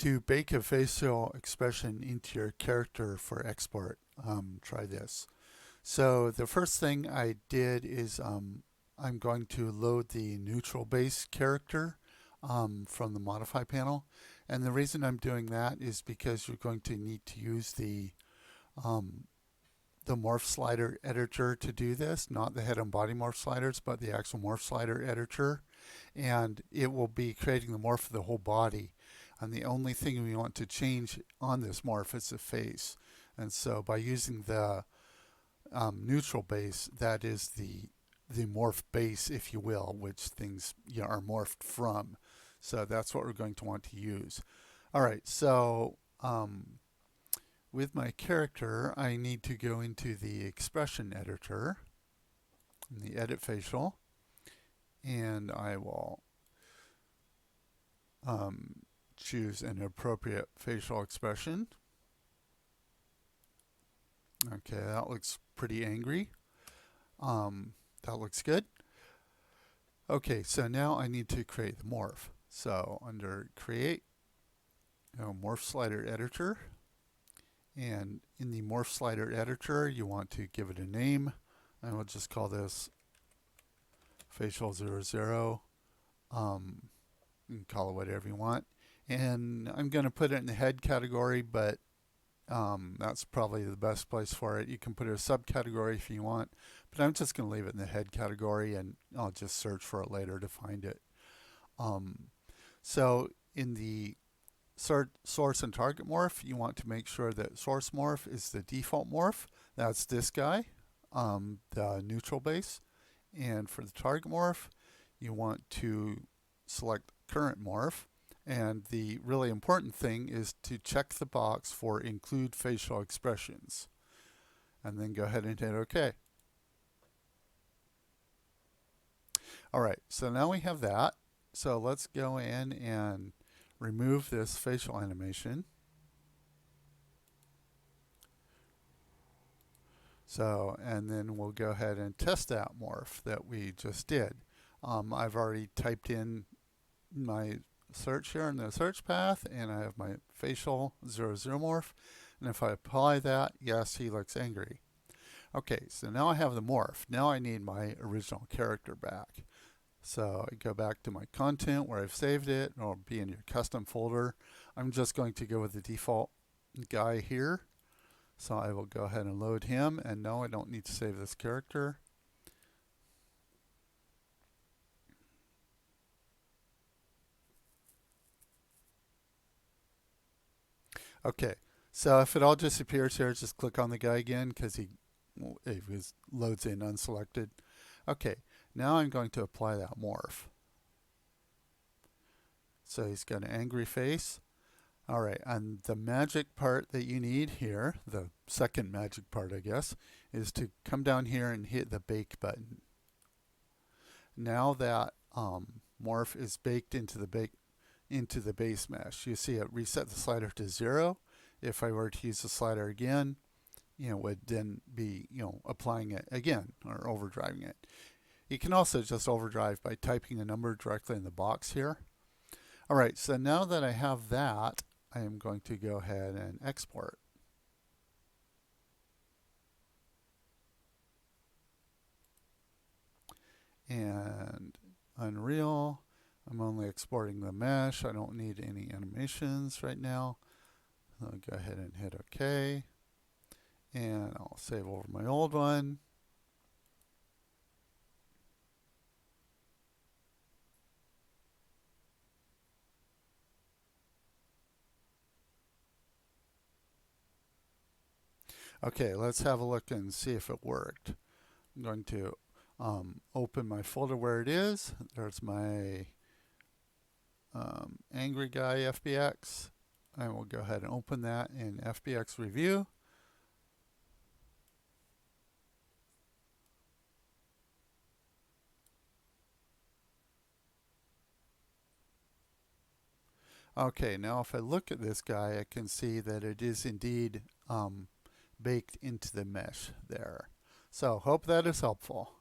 To bake a facial expression into your character for export, try this. So the first thing I did is I'm going to load the neutral base character from the modify panel. And the reason I'm doing that is because you're going to need to use the morph slider editor to do this, not the head and body morph sliders, but the actual morph slider editor. And it will be creating the morph of the whole body. And the only thing we want to change on this morph is the face. And so by using the neutral base, that is the morph base, if you will, which things are morphed from. So that's what we're going to want to use. All right, so with my character, I need to go into the expression editor, in the edit facial, and I will choose an appropriate facial expression. Okay, that looks pretty angry. That looks good. Okay, so now I need to create the morph. So under create, morph slider editor. And in the morph slider editor, you want to give it a name. And we'll just call this facial 00. You can call it whatever you want. And I'm going to put it in the head category, but that's probably the best place for it. You can put it a subcategory if you want, but I'm just going to leave it in the head category, and I'll just search for it later to find it. So in the source and target morph, you want to make sure that source morph is the default morph. That's this guy, the neutral base. And for the target morph, you want to select current morph. And the really important thing is to check the box for include facial expressions. And then go ahead and hit OK. All right, so now we have that. So let's go in and remove this facial animation. So, and then we'll go ahead and test that morph that we just did. I've already typed in my search here in the search path, and I have my facial 00 morph. And if I apply that, yes, he looks angry. Okay, so now I have the morph. Now I need my original character back. So I go back to my content where I've saved it. It'll be in your custom folder. I'm just going to go with the default guy here. So I will go ahead and load him. And no, I don't need to save this character. Okay, so if it all disappears here, just click on the guy again because it loads in unselected. Okay, now I'm going to apply that morph. So he's got an angry face. All right, and the magic part that you need here, the second magic part, I guess, is to come down here and hit the bake button. Now that morph is baked into the base mesh, you see it reset the slider to 0. If I were to use the slider again, it would then be applying it again or overdriving it. You can also just overdrive by typing a number directly in the box here. All right, so now that I have that, I am going to go ahead and export. And Unreal, I'm only exporting the mesh. I don't need any animations right now. I'll go ahead and hit OK. And I'll save over my old one. Okay, let's have a look and see if it worked. I'm going to open my folder where it is. There's my angry guy FBX. I will go ahead and open that in FBX Review. Okay, now if I look at this guy, I can see that it is indeed baked into the mesh there. So hope that is helpful.